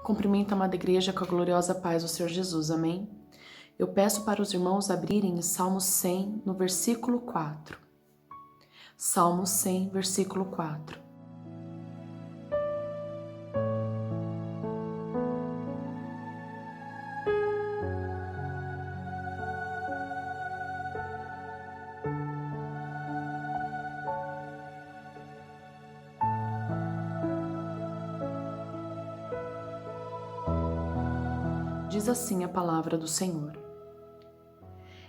Cumprimento a amada igreja com a gloriosa paz do Senhor Jesus, amém? Eu peço para os irmãos abrirem em Salmo 100, no versículo 4. Salmo 100, versículo 4. Diz assim a palavra do Senhor: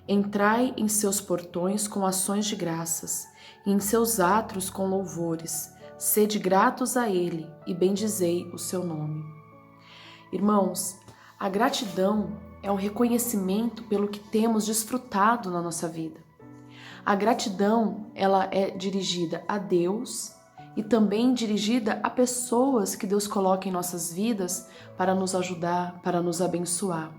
Entrai em seus portões com ações de graças, e em seus átrios com louvores. Sede gratos a Ele e bendizei o seu nome. Irmãos, a gratidão é um reconhecimento pelo que temos desfrutado na nossa vida. A gratidão, ela é dirigida a Deus e também dirigida a pessoas que Deus coloca em nossas vidas para nos ajudar, para nos abençoar.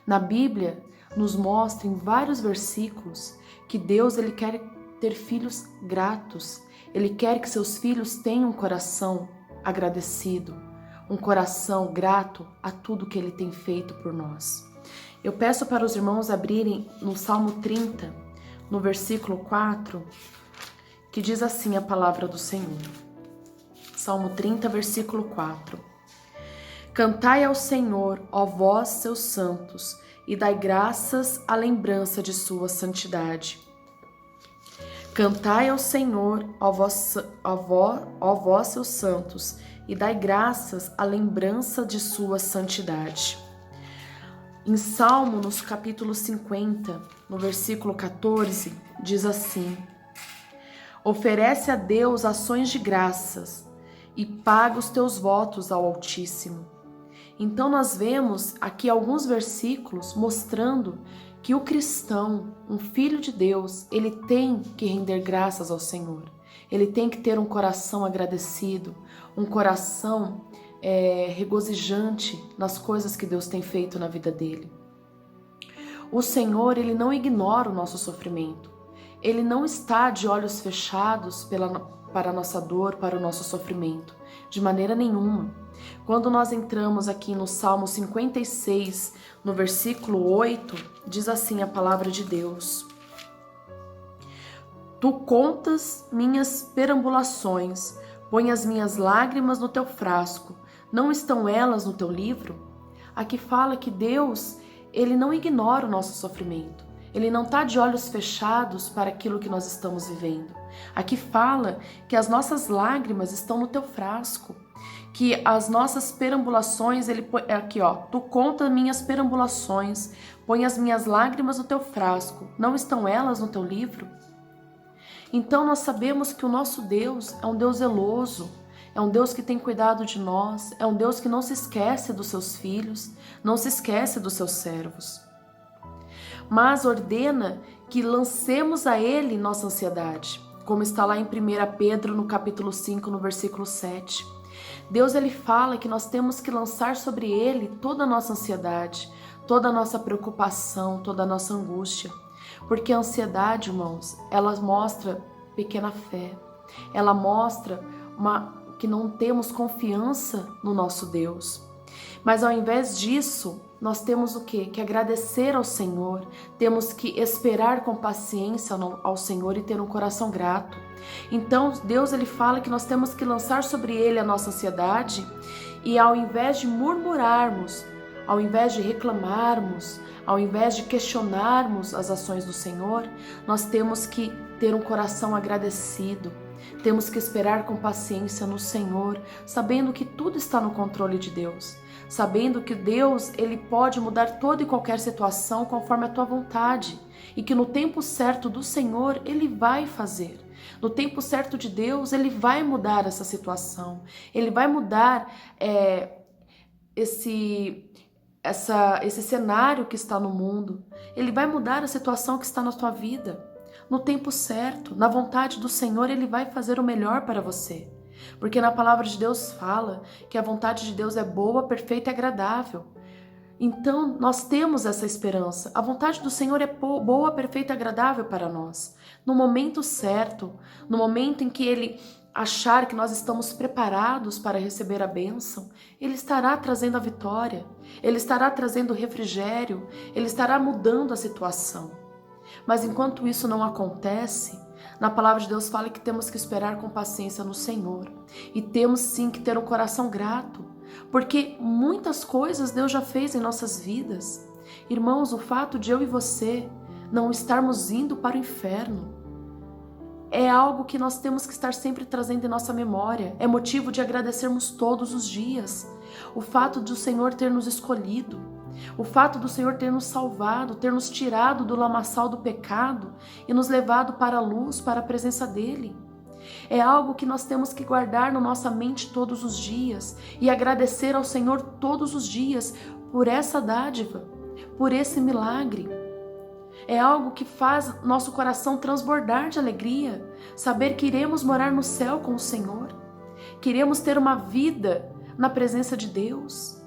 Na Bíblia, nos mostra em vários versículos que Deus ele quer ter filhos gratos. Ele quer que seus filhos tenham um coração agradecido, um coração grato a tudo que Ele tem feito por nós. Eu peço para os irmãos abrirem no Salmo 30, no versículo 4, que diz assim a palavra do Senhor. Salmo 30, versículo 4. Cantai ao Senhor, ó vós, seus santos, e dai graças à lembrança de sua santidade. Cantai ao Senhor, ó vós, seus santos, e dai graças à lembrança de sua santidade. Em Salmo, no capítulo 50, no versículo 14, diz assim: Oferece a Deus ações de graças e paga os teus votos ao Altíssimo. Então nós vemos aqui alguns versículos mostrando que o cristão, um filho de Deus, ele tem que render graças ao Senhor. Ele tem que ter um coração agradecido, um coração regozijante nas coisas que Deus tem feito na vida dele. O Senhor, ele não ignora o nosso sofrimento. Ele não está de olhos fechados para a nossa dor, para o nosso sofrimento, de maneira nenhuma. Quando nós entramos aqui no Salmo 56, no versículo 8, diz assim a palavra de Deus: Tu contas minhas perambulações, põe as minhas lágrimas no teu frasco, não estão elas no teu livro? Aqui fala que Deus, ele não ignora o nosso sofrimento. Ele não está de olhos fechados para aquilo que nós estamos vivendo. Aqui fala que as nossas lágrimas estão no teu frasco, que as nossas perambulações, aqui ó, tu conta minhas perambulações, põe as minhas lágrimas no teu frasco, não estão elas no teu livro? Então nós sabemos que o nosso Deus é um Deus zeloso, é um Deus que tem cuidado de nós, é um Deus que não se esquece dos seus filhos, não se esquece dos seus servos. Mas ordena que lancemos a Ele nossa ansiedade, como está lá em 1 Pedro, no capítulo 5, no versículo 7. Deus ele fala que nós temos que lançar sobre Ele toda a nossa ansiedade, toda a nossa preocupação, toda a nossa angústia. Porque a ansiedade, irmãos, ela mostra pequena fé, ela mostra que não temos confiança no nosso Deus. Mas ao invés disso, nós temos o quê? Que agradecer ao Senhor, temos que esperar com paciência ao Senhor e ter um coração grato. Então Deus ele fala que nós temos que lançar sobre Ele a nossa ansiedade e ao invés de murmurarmos, ao invés de reclamarmos, ao invés de questionarmos as ações do Senhor, nós temos que ter um coração agradecido. Temos que esperar com paciência no Senhor, sabendo que tudo está no controle de Deus. Sabendo que Deus ele pode mudar toda e qualquer situação conforme a tua vontade. E que no tempo certo do Senhor, Ele vai fazer. No tempo certo de Deus, Ele vai mudar essa situação. Ele vai mudar esse cenário que está no mundo. Ele vai mudar a situação que está na tua vida. No tempo certo, na vontade do Senhor, Ele vai fazer o melhor para você. Porque na palavra de Deus fala que a vontade de Deus é boa, perfeita e agradável. Então, nós temos essa esperança. A vontade do Senhor é boa, perfeita e agradável para nós. No momento certo, no momento em que Ele achar que nós estamos preparados para receber a bênção, Ele estará trazendo a vitória, Ele estará trazendo o refrigério, Ele estará mudando a situação. Mas enquanto isso não acontece, na palavra de Deus fala que temos que esperar com paciência no Senhor. E temos sim que ter um coração grato, porque muitas coisas Deus já fez em nossas vidas. Irmãos, o fato de eu e você não estarmos indo para o inferno é algo que nós temos que estar sempre trazendo em nossa memória. É motivo de agradecermos todos os dias. O fato de o Senhor ter nos escolhido, o fato do Senhor ter nos salvado, ter nos tirado do lamaçal do pecado e nos levado para a luz, para a presença dEle. É algo que nós temos que guardar na nossa mente todos os dias e agradecer ao Senhor todos os dias por essa dádiva, por esse milagre. É algo que faz nosso coração transbordar de alegria, saber que iremos morar no céu com o Senhor, que iremos ter uma vida na presença de Deus.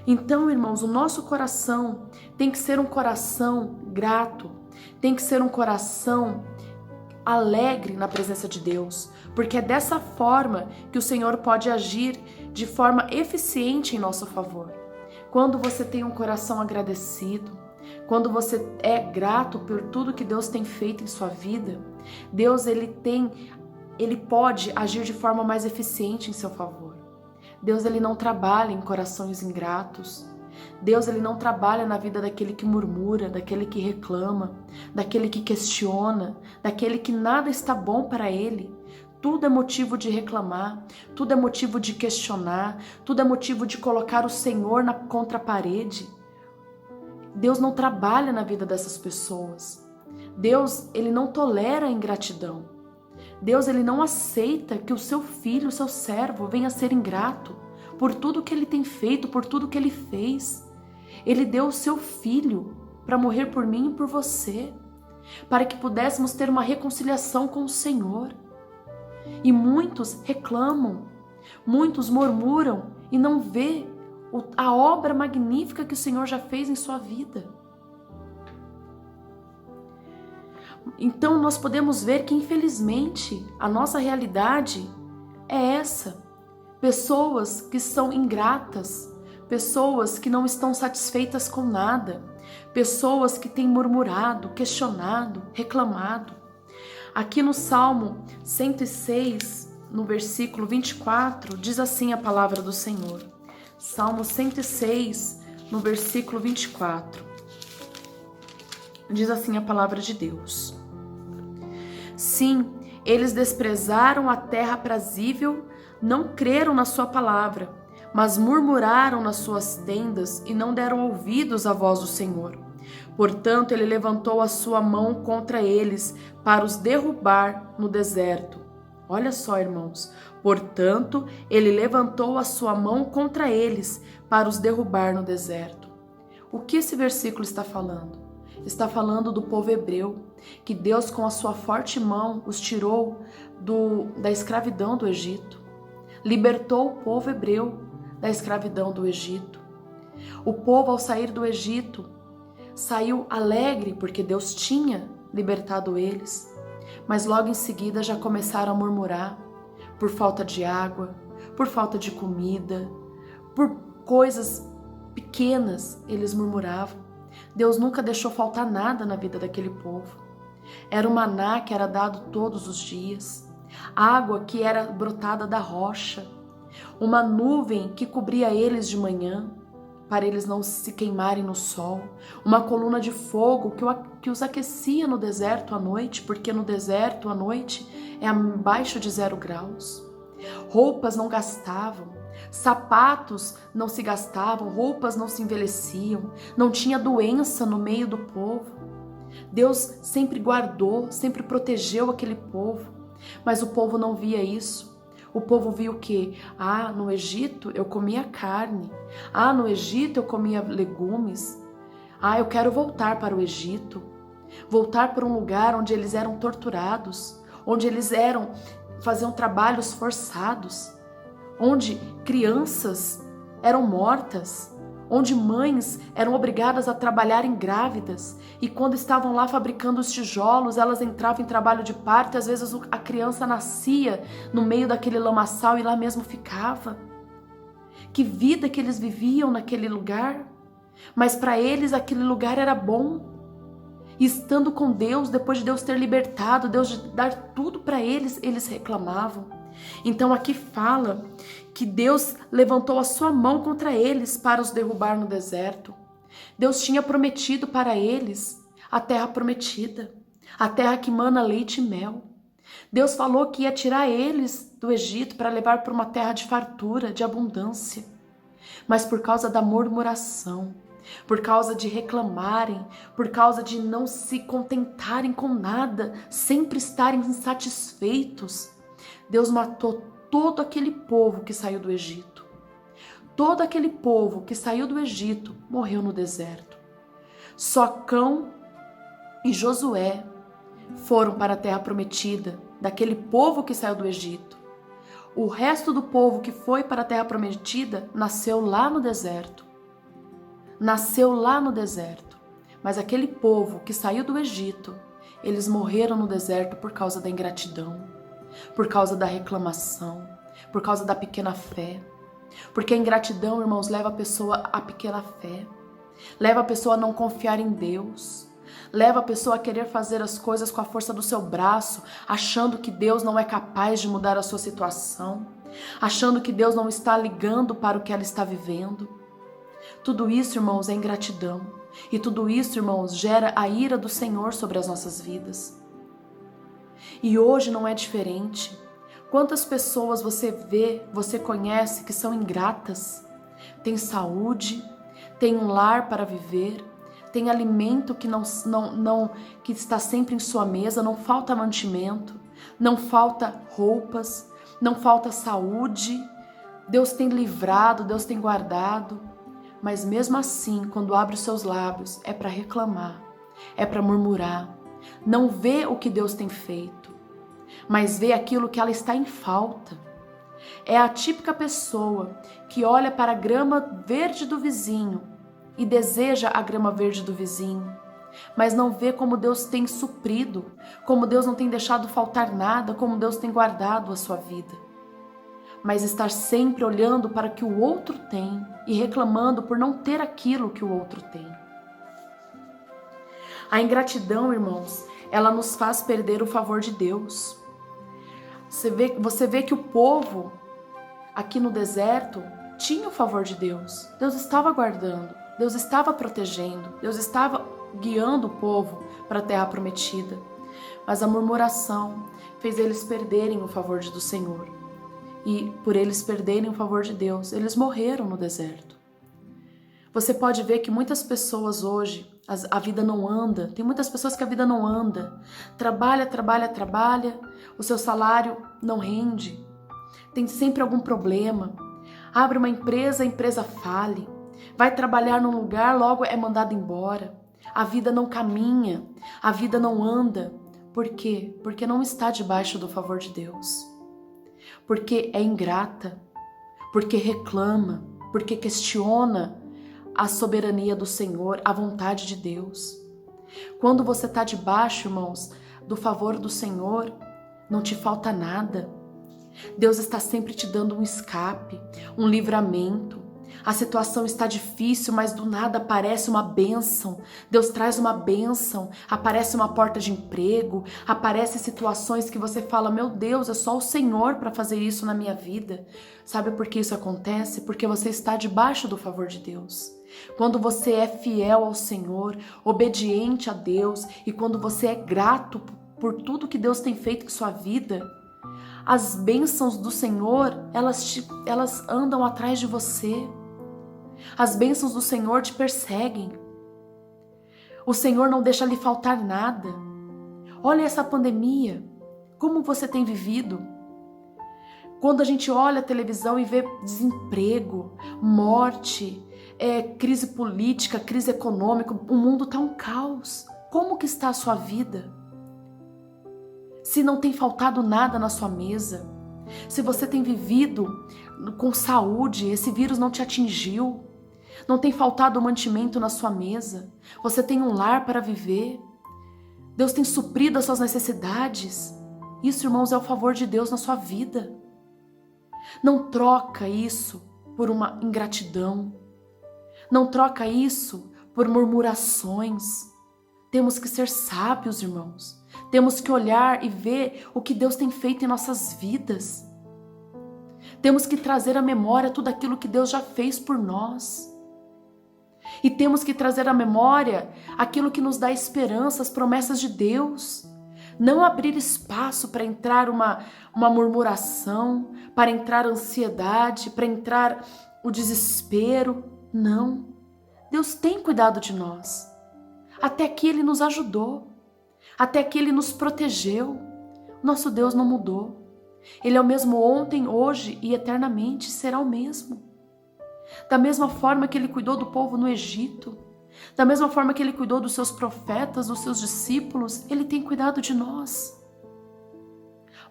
Então, irmãos, o nosso coração tem que ser um coração grato, tem que ser um coração alegre na presença de Deus, porque é dessa forma que o Senhor pode agir de forma eficiente em nosso favor. Quando você tem um coração agradecido, quando você é grato por tudo que Deus tem feito em sua vida, Deus ele pode agir de forma mais eficiente em seu favor. Deus ele não trabalha em corações ingratos. Deus ele não trabalha na vida daquele que murmura, daquele que reclama, daquele que questiona, daquele que nada está bom para ele. Tudo é motivo de reclamar, tudo é motivo de questionar, tudo é motivo de colocar o Senhor contra a parede. Deus não trabalha na vida dessas pessoas. Deus, ele não tolera a ingratidão. Deus, ele não aceita que o seu filho, o seu servo, venha a ser ingrato por tudo que ele tem feito, por tudo que ele fez. Ele deu o seu filho para morrer por mim e por você, para que pudéssemos ter uma reconciliação com o Senhor. E muitos reclamam, muitos murmuram e não vê a obra magnífica que o Senhor já fez em sua vida. Então nós podemos ver que infelizmente a nossa realidade é essa. Pessoas que são ingratas, pessoas que não estão satisfeitas com nada, pessoas que têm murmurado, questionado, reclamado. Aqui no Salmo 106, no versículo 24, diz assim a palavra do Senhor. Salmo 106, no versículo 24. Diz assim a palavra de Deus. Sim, eles desprezaram a terra aprazível, não creram na sua palavra, mas murmuraram nas suas tendas e não deram ouvidos à voz do Senhor. Portanto, ele levantou a sua mão contra eles para os derrubar no deserto. Olha só, irmãos. Portanto, ele levantou a sua mão contra eles para os derrubar no deserto. O que esse versículo está falando? Está falando do povo hebreu, que Deus com a sua forte mão os tirou da escravidão do Egito. Libertou o povo hebreu da escravidão do Egito. O povo, ao sair do Egito, saiu alegre porque Deus tinha libertado eles, mas logo em seguida já começaram a murmurar por falta de água, por falta de comida, por coisas pequenas eles murmuravam. Deus nunca deixou faltar nada na vida daquele povo. Era o maná que era dado todos os dias, água que era brotada da rocha, uma nuvem que cobria eles de manhã, para eles não se queimarem no sol, uma coluna de fogo que os aquecia no deserto à noite, porque no deserto à noite é abaixo de 0 graus. Roupas não gastavam, sapatos não se gastavam, roupas não se envelheciam, não tinha doença no meio do povo. Deus sempre guardou, sempre protegeu aquele povo, mas o povo não via isso. O povo viu o quê? No Egito eu comia carne. No Egito eu comia legumes. Eu quero voltar para o Egito. Voltar para um lugar onde eles eram torturados, onde eles faziam trabalhos forçados, onde crianças eram mortas, onde mães eram obrigadas a trabalharem grávidas e quando estavam lá fabricando os tijolos, elas entravam em trabalho de parto e às vezes a criança nascia no meio daquele lamaçal e lá mesmo ficava. Que vida que eles viviam naquele lugar, mas para eles aquele lugar era bom. E estando com Deus, depois de Deus ter libertado, Deus de dar tudo para eles, eles reclamavam. Então aqui fala que Deus levantou a sua mão contra eles para os derrubar no deserto. Deus tinha prometido para eles a terra prometida, a terra que mana leite e mel. Deus falou que ia tirar eles do Egito para levar para uma terra de fartura, de abundância. Mas por causa da murmuração, por causa de reclamarem, por causa de não se contentarem com nada, sempre estarem insatisfeitos, Deus matou todo aquele povo que saiu do Egito. Todo aquele povo que saiu do Egito morreu no deserto. Só Cão e Josué foram para a terra prometida, daquele povo que saiu do Egito. O resto do povo que foi para a terra prometida nasceu lá no deserto. Nasceu lá no deserto. Mas aquele povo que saiu do Egito, eles morreram no deserto por causa da ingratidão, por causa da reclamação, por causa da pequena fé. Porque a ingratidão, irmãos, leva a pessoa à pequena fé, leva a pessoa a não confiar em Deus, leva a pessoa a querer fazer as coisas com a força do seu braço, achando que Deus não é capaz de mudar a sua situação, achando que Deus não está ligando para o que ela está vivendo. Tudo isso, irmãos, é ingratidão. E tudo isso, irmãos, gera a ira do Senhor sobre as nossas vidas. E hoje não é diferente. Quantas pessoas você vê, você conhece que são ingratas? Tem saúde, tem um lar para viver, tem alimento que está sempre em sua mesa, não falta mantimento, não falta roupas, não falta saúde. Deus tem livrado, Deus tem guardado. Mas mesmo assim, quando abre os seus lábios, é para reclamar, é para murmurar. Não vê o que Deus tem feito, mas vê aquilo que ela está em falta. É a típica pessoa que olha para a grama verde do vizinho e deseja a grama verde do vizinho, mas não vê como Deus tem suprido, como Deus não tem deixado faltar nada, como Deus tem guardado a sua vida. Mas estar sempre olhando para o que o outro tem e reclamando por não ter aquilo que o outro tem. A ingratidão, irmãos, ela nos faz perder o favor de Deus. Você vê que o povo aqui no deserto tinha o favor de Deus. Deus estava guardando, Deus estava protegendo, Deus estava guiando o povo para a terra prometida. Mas a murmuração fez eles perderem o favor do Senhor. E por eles perderem o favor de Deus, eles morreram no deserto. Você pode ver que muitas pessoas hoje, a vida não anda. Tem muitas pessoas que a vida não anda. Trabalha, o seu salário não rende. Tem sempre algum problema. Abre uma empresa, a empresa fale. Vai trabalhar num lugar, logo é mandado embora. A vida não caminha, a vida não anda. Por quê? Porque não está debaixo do favor de Deus. Porque é ingrata, porque reclama, porque questiona a soberania do Senhor, a vontade de Deus. Quando você está debaixo, irmãos, do favor do Senhor, não te falta nada. Deus está sempre te dando um escape, um livramento. A situação está difícil, mas do nada aparece uma bênção. Deus traz uma bênção, aparece uma porta de emprego, aparecem situações que você fala, meu Deus, é só o Senhor para fazer isso na minha vida. Sabe por que isso acontece? Porque você está debaixo do favor de Deus. Quando você é fiel ao Senhor, obediente a Deus, e quando você é grato por tudo que Deus tem feito em sua vida, as bênçãos do Senhor, elas andam atrás de você. As bênçãos do Senhor te perseguem. O Senhor não deixa lhe faltar nada. Olha essa pandemia, como você tem vivido. Quando a gente olha a televisão e vê desemprego, morte, crise política, crise econômica, o mundo está um caos. Como que está a sua vida? Se não tem faltado nada na sua mesa, se você tem vivido com saúde, esse vírus não te atingiu, Não tem faltado mantimento na sua mesa. Você tem um lar para viver. Deus tem suprido as suas necessidades. Isso, irmãos, é o favor de Deus na sua vida. Não troca isso por uma ingratidão. Não troca isso por murmurações. Temos que ser sábios, irmãos. Temos que olhar e ver o que Deus tem feito em nossas vidas. Temos que trazer à memória tudo aquilo que Deus já fez por nós. E temos que trazer à memória aquilo que nos dá esperança, as promessas de Deus. Não abrir espaço para entrar uma murmuração, para entrar a ansiedade, para entrar o desespero. Não. Deus tem cuidado de nós. Até aqui Ele nos ajudou. Até aqui Ele nos protegeu. Nosso Deus não mudou. Ele é o mesmo ontem, hoje e eternamente será o mesmo. Da mesma forma que Ele cuidou do povo no Egito, da mesma forma que Ele cuidou dos seus profetas, dos seus discípulos, Ele tem cuidado de nós.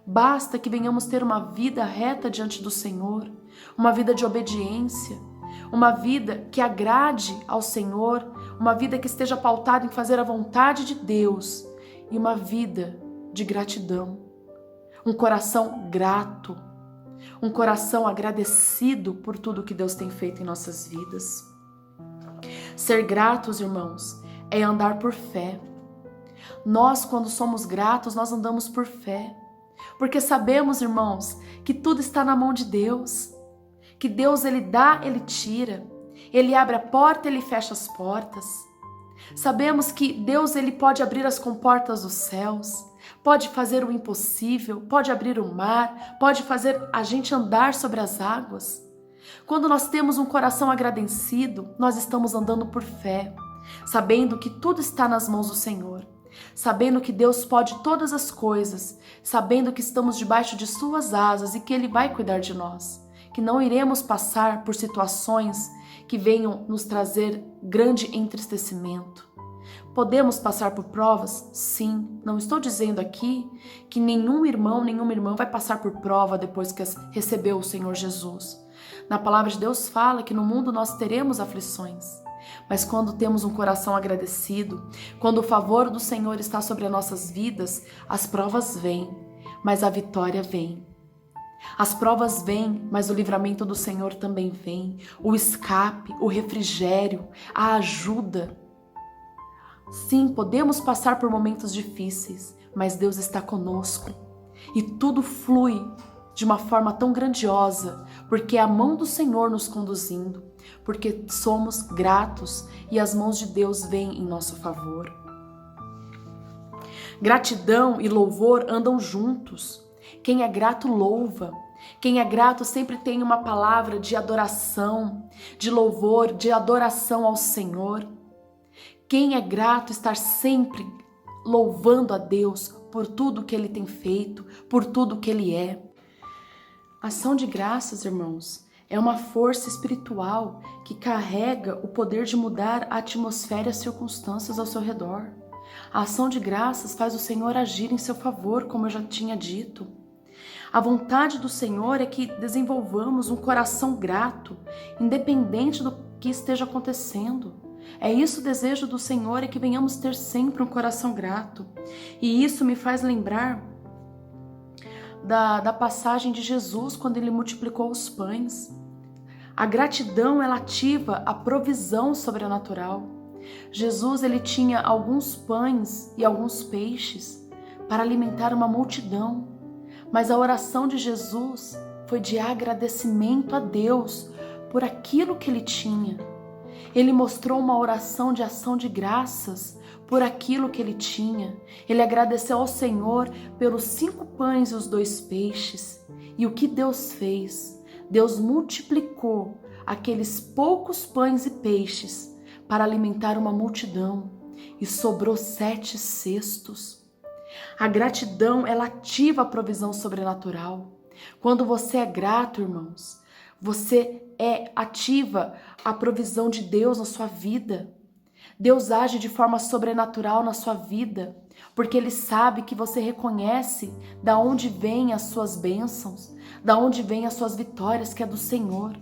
Basta que venhamos ter uma vida reta diante do Senhor, uma vida de obediência, uma vida que agrade ao Senhor, uma vida que esteja pautada em fazer a vontade de Deus e uma vida de gratidão. Um coração grato, um coração agradecido por tudo que Deus tem feito em nossas vidas. Ser gratos, irmãos, é andar por fé. Nós, quando somos gratos, nós andamos por fé. Porque sabemos, irmãos, que tudo está na mão de Deus. Que Deus, Ele dá, Ele tira. Ele abre a porta, Ele fecha as portas. Sabemos que Deus, Ele pode abrir as comportas dos céus. Pode fazer o impossível, pode abrir o mar, pode fazer a gente andar sobre as águas. Quando nós temos um coração agradecido, nós estamos andando por fé, sabendo que tudo está nas mãos do Senhor, sabendo que Deus pode todas as coisas, sabendo que estamos debaixo de suas asas e que Ele vai cuidar de nós, que não iremos passar por situações que venham nos trazer grande entristecimento. Podemos passar por provas? Sim. Não estou dizendo aqui que nenhum irmão, nenhuma irmã vai passar por prova depois que recebeu o Senhor Jesus. Na palavra de Deus fala que no mundo nós teremos aflições. Mas quando temos um coração agradecido, quando o favor do Senhor está sobre as nossas vidas, as provas vêm, mas a vitória vem. As provas vêm, mas o livramento do Senhor também vem. O escape, o refrigério, a ajuda. Sim, podemos passar por momentos difíceis, mas Deus está conosco e tudo flui de uma forma tão grandiosa, porque é a mão do Senhor nos conduzindo, porque somos gratos e as mãos de Deus vêm em nosso favor. Gratidão e louvor andam juntos. Quem é grato louva. Quem é grato sempre tem uma palavra de adoração, de louvor, de adoração ao Senhor. Quem é grato está sempre louvando a Deus por tudo que Ele tem feito, por tudo que Ele é. Ação de graças, irmãos, é uma força espiritual que carrega o poder de mudar a atmosfera e as circunstâncias ao seu redor. A ação de graças faz o Senhor agir em seu favor, como eu já tinha dito. A vontade do Senhor é que desenvolvamos um coração grato, independente do que esteja acontecendo. É isso o desejo do Senhor, é que venhamos ter sempre um coração grato. E isso me faz lembrar da passagem de Jesus quando Ele multiplicou os pães. A gratidão, ela ativa a provisão sobrenatural. Jesus, Ele tinha alguns pães e alguns peixes para alimentar uma multidão. Mas a oração de Jesus foi de agradecimento a Deus por aquilo que Ele tinha. Ele mostrou uma oração de ação de graças por aquilo que ele tinha. Ele agradeceu ao Senhor pelos 5 pães e os 2 peixes. E o que Deus fez? Deus multiplicou aqueles poucos pães e peixes para alimentar uma multidão. E sobrou 7 cestos. A gratidão, ela ativa a provisão sobrenatural. Quando você é grato, irmãos, você ativa a provisão de Deus na sua vida. Deus age de forma sobrenatural na sua vida, porque Ele sabe que você reconhece da onde vêm as suas bênçãos, da onde vêm as suas vitórias, que é do Senhor.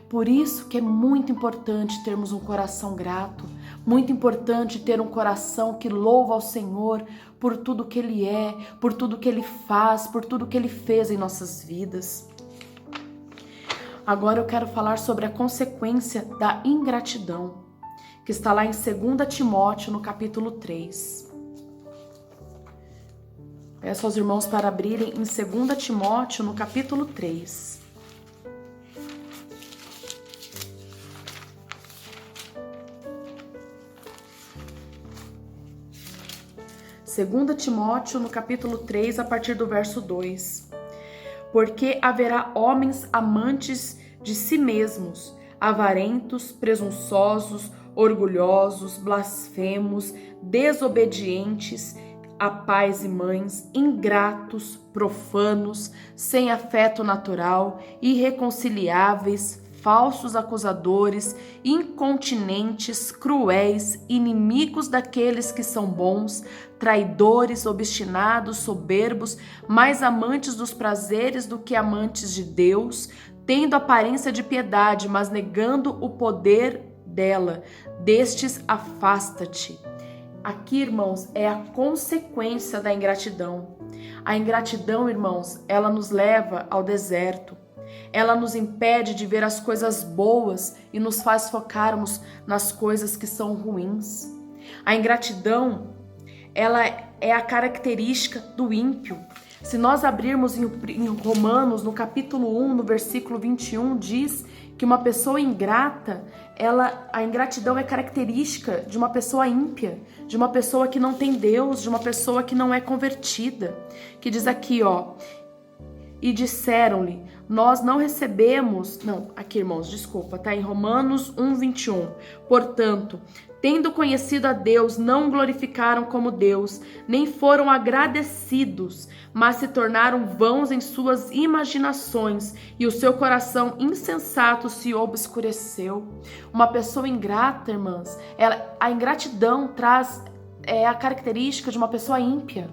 Por isso que é muito importante termos um coração grato, muito importante ter um coração que louva ao Senhor por tudo que Ele é, por tudo que Ele faz, por tudo que Ele fez em nossas vidas. Agora eu quero falar sobre a consequência da ingratidão, que está lá em 2 Timóteo, no capítulo 3. Peço aos irmãos para abrirem em 2 Timóteo, no capítulo 3. Segunda Timóteo, no capítulo 3, a partir do verso 2. Porque haverá homens amantes de si mesmos, avarentos, presunçosos, orgulhosos, blasfemos, desobedientes a pais e mães, ingratos, profanos, sem afeto natural, irreconciliáveis, falsos acusadores, incontinentes, cruéis, inimigos daqueles que são bons, traidores, obstinados, soberbos, mais amantes dos prazeres do que amantes de Deus, tendo aparência de piedade, mas negando o poder dela. Destes afasta-te. Aqui, irmãos, é a consequência da ingratidão. A ingratidão, irmãos, ela nos leva ao deserto. Ela nos impede de ver as coisas boas e nos faz focarmos nas coisas que são ruins. A ingratidão, ela é a característica do ímpio. Se nós abrirmos em Romanos, no capítulo 1, no versículo 21, diz que uma pessoa ingrata, a ingratidão é característica de uma pessoa ímpia, de uma pessoa que não tem Deus, de uma pessoa que não é convertida. Que diz aqui, ó, e disseram-lhe, nós não recebemos... Não, aqui, irmãos, desculpa, tá em Romanos 1, 21. Portanto, tendo conhecido a Deus, não o glorificaram como Deus, nem foram agradecidos, mas se tornaram vãos em suas imaginações, e o seu coração insensato se obscureceu. Uma pessoa ingrata, irmãs, a ingratidão traz a característica de uma pessoa ímpia.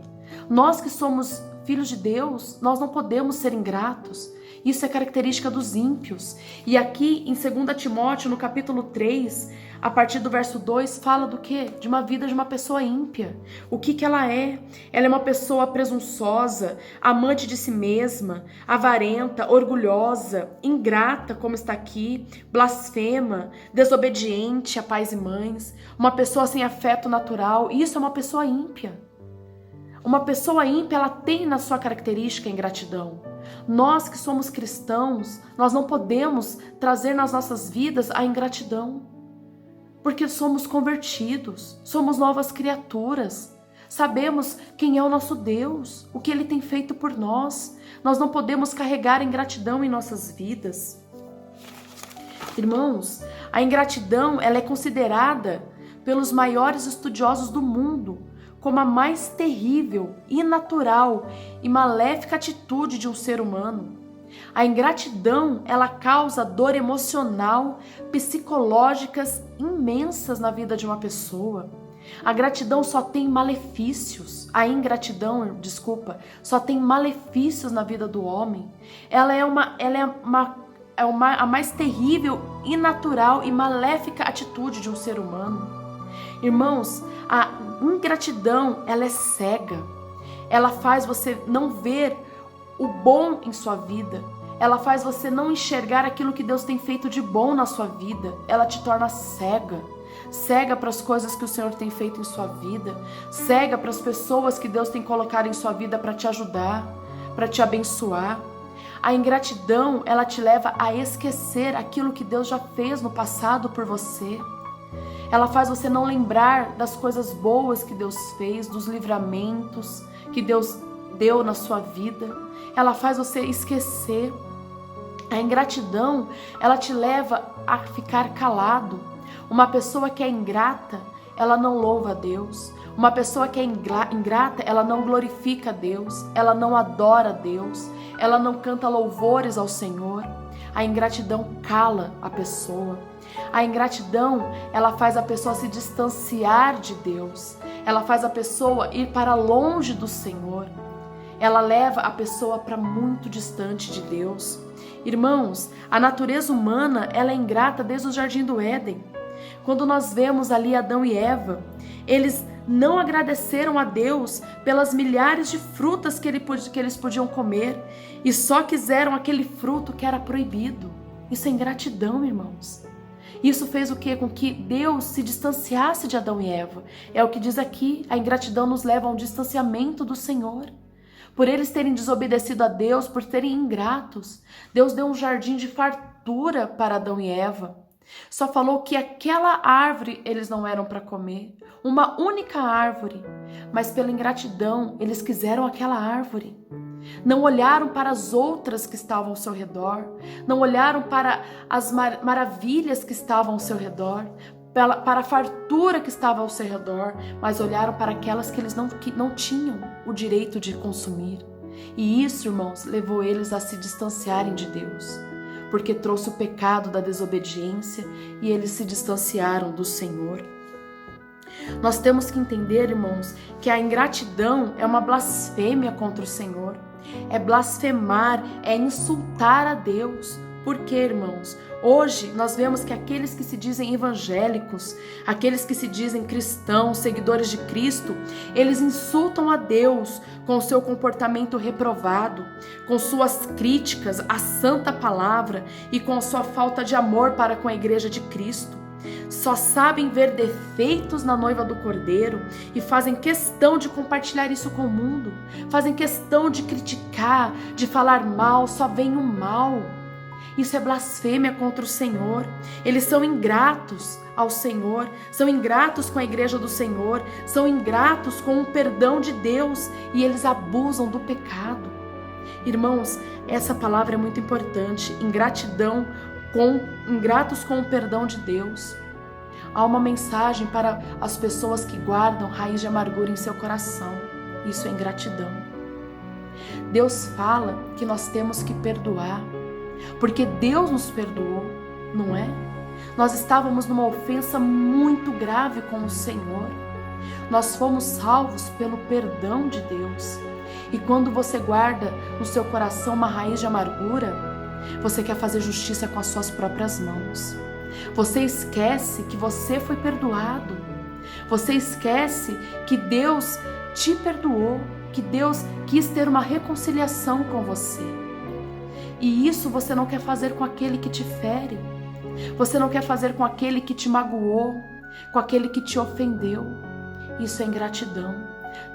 Nós que somos filhos de Deus, nós não podemos ser ingratos. Isso é característica dos ímpios. E aqui em 2 Timóteo, no capítulo 3, a partir do verso 2, fala do quê? De uma vida de uma pessoa ímpia. O que ela é? Ela é uma pessoa presunçosa, amante de si mesma, avarenta, orgulhosa, ingrata, como está aqui, blasfema, desobediente a pais e mães, uma pessoa sem afeto natural. Isso é uma pessoa ímpia. Uma pessoa ímpia, ela tem na sua característica a ingratidão. Nós que somos cristãos, nós não podemos trazer nas nossas vidas a ingratidão, porque somos convertidos, somos novas criaturas, sabemos quem é o nosso Deus, o que Ele tem feito por nós. Nós não podemos carregar a ingratidão em nossas vidas. Irmãos, a ingratidão, ela é considerada pelos maiores estudiosos do mundo como a mais terrível, inatural e maléfica atitude de um ser humano. A ingratidão, ela causa dor emocional, psicológicas imensas na vida de uma pessoa. A gratidão só tem malefícios. A ingratidão, só tem malefícios na vida do homem. Ela é a mais terrível, inatural e maléfica atitude de um ser humano. Irmãos, a ingratidão, ela é cega. Ela faz você não ver o bom em sua vida. Ela faz você não enxergar aquilo que Deus tem feito de bom na sua vida. Ela te torna cega. Cega para as coisas que o Senhor tem feito em sua vida. Cega para as pessoas que Deus tem colocado em sua vida para te ajudar, para te abençoar. A ingratidão, ela te leva a esquecer aquilo que Deus já fez no passado por você. Ela faz você não lembrar das coisas boas que Deus fez, dos livramentos que Deus deu na sua vida. Ela faz você esquecer. A ingratidão, ela te leva a ficar calado. Uma pessoa que é ingrata, ela não louva a Deus. Uma pessoa que é ingrata, ela não glorifica a Deus, ela não adora a Deus, ela não canta louvores ao Senhor. A ingratidão cala a pessoa. A ingratidão, ela faz a pessoa se distanciar de Deus. Ela faz a pessoa ir para longe do Senhor. Ela leva a pessoa para muito distante de Deus. Irmãos, a natureza humana, ela é ingrata desde o Jardim do Éden. Quando nós vemos ali Adão e Eva, eles não agradeceram a Deus pelas milhares de frutas que eles podiam comer e só quiseram aquele fruto que era proibido. Isso é ingratidão, irmãos. Isso fez o quê? Com que Deus se distanciasse de Adão e Eva. É o que diz aqui, a ingratidão nos leva a um distanciamento do Senhor. Por eles terem desobedecido a Deus, por serem ingratos, Deus deu um jardim de fartura para Adão e Eva. Só falou que aquela árvore eles não eram para comer, uma única árvore, mas pela ingratidão eles quiseram aquela árvore. Não olharam para as outras que estavam ao seu redor, não olharam para as maravilhas que estavam ao seu redor, para a fartura que estava ao seu redor, mas olharam para aquelas que eles não tinham o direito de consumir. E isso, irmãos, levou eles a se distanciarem de Deus, porque trouxe o pecado da desobediência e eles se distanciaram do Senhor. Nós temos que entender, irmãos, que a ingratidão é uma blasfêmia contra o Senhor. É blasfemar, é insultar a Deus. Por quê, irmãos? Hoje nós vemos que aqueles que se dizem evangélicos, aqueles que se dizem cristãos, seguidores de Cristo, eles insultam a Deus com o seu comportamento reprovado, com suas críticas à santa palavra e com a sua falta de amor para com a igreja de Cristo. Só sabem ver defeitos na noiva do Cordeiro e fazem questão de compartilhar isso com o mundo, fazem questão de criticar, de falar mal, só veem o mal. Isso é blasfêmia contra o Senhor. Eles são ingratos ao Senhor, são ingratos com a igreja do Senhor, são ingratos com o perdão de Deus e eles abusam do pecado. Irmãos, essa palavra é muito importante. Ingratos com o perdão de Deus. Há uma mensagem para as pessoas que guardam raiz de amargura em seu coração. Isso é ingratidão. Deus fala que nós temos que perdoar, porque Deus nos perdoou, não é? Nós estávamos numa ofensa muito grave com o Senhor. Nós fomos salvos pelo perdão de Deus. E quando você guarda no seu coração uma raiz de amargura, você quer fazer justiça com as suas próprias mãos. Você esquece que você foi perdoado. Você esquece que Deus te perdoou, que Deus quis ter uma reconciliação com você. E isso você não quer fazer com aquele que te fere. Você não quer fazer com aquele que te magoou, com aquele que te ofendeu. Isso é ingratidão.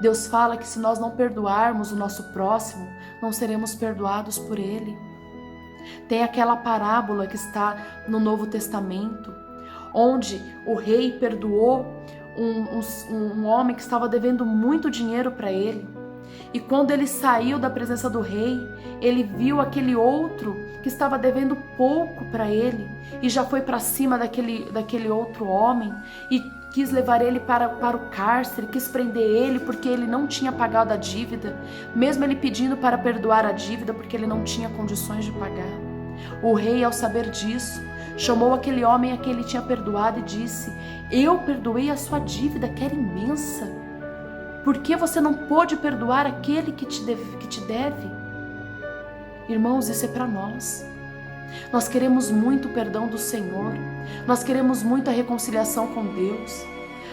Deus fala que se nós não perdoarmos o nosso próximo, não seremos perdoados por ele. Tem aquela parábola que está no Novo Testamento, onde o rei perdoou um homem que estava devendo muito dinheiro para ele. E quando ele saiu da presença do rei, ele viu aquele outro que estava devendo pouco para ele e já foi para cima daquele outro homem e quis levar ele para o cárcere, quis prender ele porque ele não tinha pagado a dívida, mesmo ele pedindo para perdoar a dívida porque ele não tinha condições de pagar. O rei, ao saber disso, chamou aquele homem a quem ele tinha perdoado e disse: "Eu perdoei a sua dívida, que era imensa. Por que você não pôde perdoar aquele que te deve?" Irmãos, isso é para nós. Nós queremos muito o perdão do Senhor, nós queremos muito a reconciliação com Deus,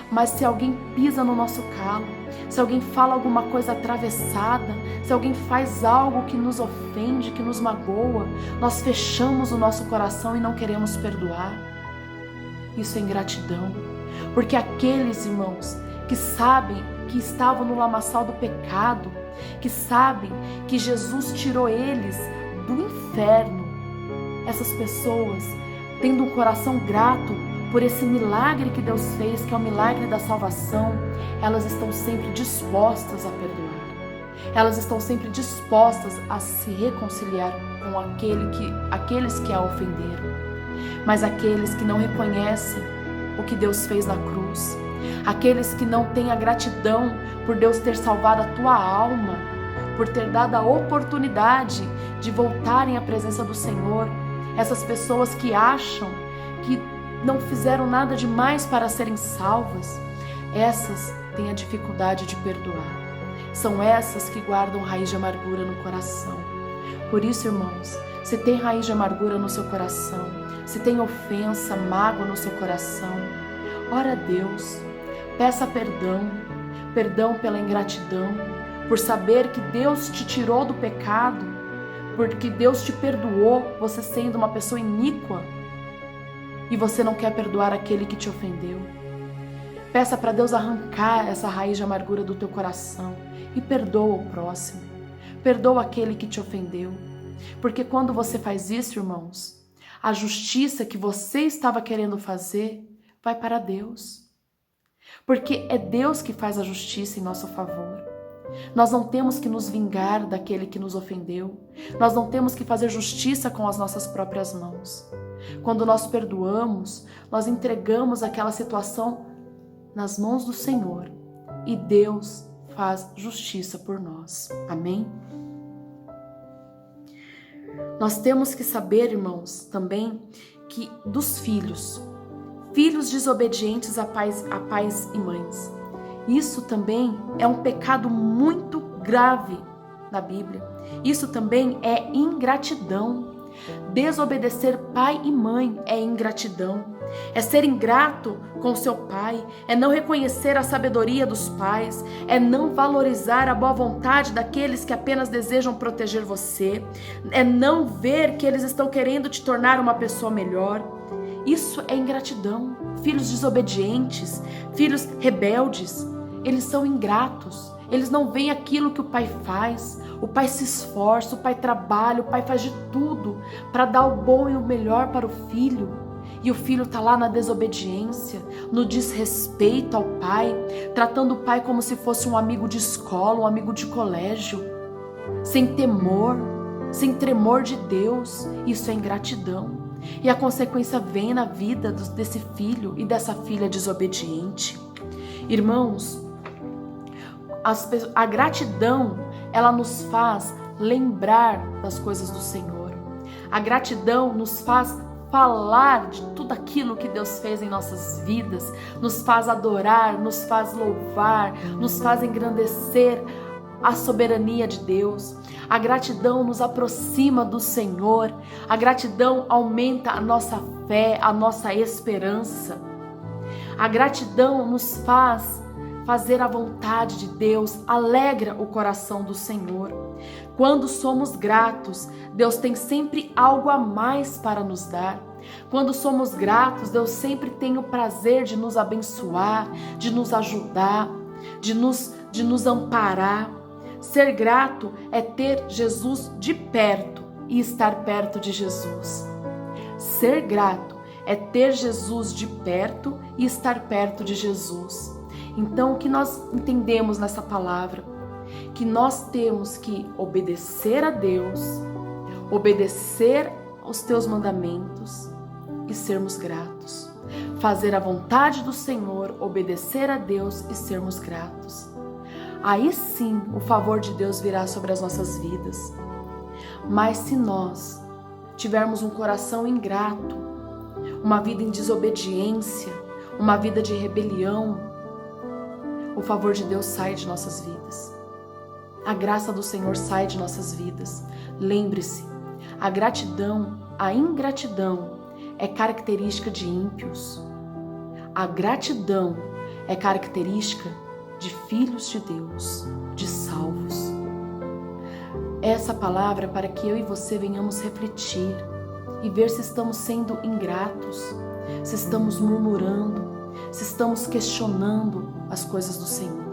mas se alguém pisa no nosso calo, se alguém fala alguma coisa atravessada, se alguém faz algo que nos ofende, que nos magoa, nós fechamos o nosso coração e não queremos perdoar. Isso é ingratidão, porque aqueles irmãos que sabem que estavam no lamaçal do pecado, que sabem que Jesus tirou eles do inferno, essas pessoas, tendo um coração grato por esse milagre que Deus fez, que é o milagre da salvação, elas estão sempre dispostas a perdoar. Elas estão sempre dispostas a se reconciliar com aqueles que a ofenderam. Mas aqueles que não reconhecem o que Deus fez na cruz, aqueles que não têm a gratidão por Deus ter salvado a tua alma, por ter dado a oportunidade de voltarem à presença do Senhor, essas pessoas que acham que não fizeram nada demais para serem salvas, essas têm a dificuldade de perdoar. São essas que guardam raiz de amargura no coração. Por isso, irmãos, se tem raiz de amargura no seu coração, se tem ofensa, mágoa no seu coração, ora a Deus, peça perdão, perdão pela ingratidão, por saber que Deus te tirou do pecado, porque Deus te perdoou, você sendo uma pessoa iníqua, e você não quer perdoar aquele que te ofendeu. Peça para Deus arrancar essa raiz de amargura do teu coração e perdoa o próximo. Perdoa aquele que te ofendeu. Porque quando você faz isso, irmãos, a justiça que você estava querendo fazer vai para Deus. Porque é Deus que faz a justiça em nosso favor. Nós não temos que nos vingar daquele que nos ofendeu. Nós não temos que fazer justiça com as nossas próprias mãos. Quando nós perdoamos, nós entregamos aquela situação nas mãos do Senhor e Deus faz justiça por nós. Amém? Nós temos que saber, irmãos, também que dos filhos desobedientes a pais e mães, isso também é um pecado muito grave na Bíblia. Isso também é ingratidão. Desobedecer pai e mãe é ingratidão. É ser ingrato com seu pai, é não reconhecer a sabedoria dos pais, é não valorizar a boa vontade daqueles que apenas desejam proteger você, é não ver que eles estão querendo te tornar uma pessoa melhor. Isso é ingratidão. Filhos desobedientes, filhos rebeldes, eles são ingratos. Eles não veem aquilo que o pai faz. O pai se esforça, o pai trabalha, o pai faz de tudo para dar o bom e o melhor para o filho. E o filho está lá na desobediência, no desrespeito ao pai, tratando o pai como se fosse um amigo de escola, um amigo de colégio, sem temor, sem tremor de Deus. Isso é ingratidão. E a consequência vem na vida desse filho e dessa filha desobediente. Irmãos, a gratidão, ela nos faz lembrar das coisas do Senhor. A gratidão nos faz falar de tudo aquilo que Deus fez em nossas vidas, nos faz adorar, nos faz louvar, nos faz engrandecer a soberania de Deus. A gratidão nos aproxima do Senhor. A gratidão aumenta a nossa fé, a nossa esperança. A gratidão nos faz fazer a vontade de Deus, alegra o coração do Senhor. Quando somos gratos, Deus tem sempre algo a mais para nos dar. Quando somos gratos, Deus sempre tem o prazer de nos abençoar, de nos ajudar, de nos amparar. Ser grato é ter Jesus de perto e estar perto de Jesus. Ser grato é ter Jesus de perto e estar perto de Jesus. Então, o que nós entendemos nessa palavra? Que nós temos que obedecer a Deus, obedecer aos teus mandamentos e sermos gratos. Fazer a vontade do Senhor, obedecer a Deus e sermos gratos. Aí sim o favor de Deus virá sobre as nossas vidas. Mas se nós tivermos um coração ingrato, uma vida em desobediência, uma vida de rebelião, o favor de Deus sai de nossas vidas. A graça do Senhor sai de nossas vidas. Lembre-se, a gratidão, a ingratidão é característica de ímpios. A gratidão é característica de filhos de Deus, de salvos. Essa palavra é para que eu e você venhamos refletir e ver se estamos sendo ingratos, se estamos murmurando, se estamos questionando as coisas do Senhor.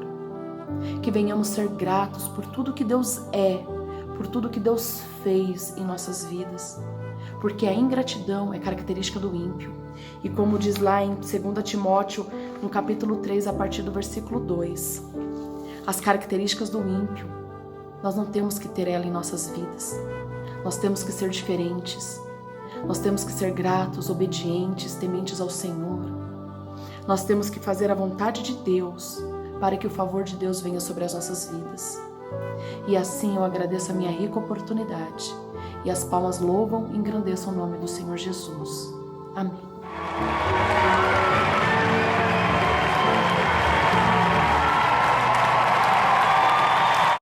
Que venhamos ser gratos por tudo que Deus é, por tudo que Deus fez em nossas vidas, porque a ingratidão é característica do ímpio. E como diz lá em 2 Timóteo, no capítulo 3, a partir do versículo 2, as características do ímpio, nós não temos que ter ela em nossas vidas. Nós temos que ser diferentes. Nós temos que ser gratos, obedientes, tementes ao Senhor. Nós temos que fazer a vontade de Deus para que o favor de Deus venha sobre as nossas vidas. E assim eu agradeço a minha rica oportunidade. E as palmas louvam e engrandeçam o nome do Senhor Jesus. Amém.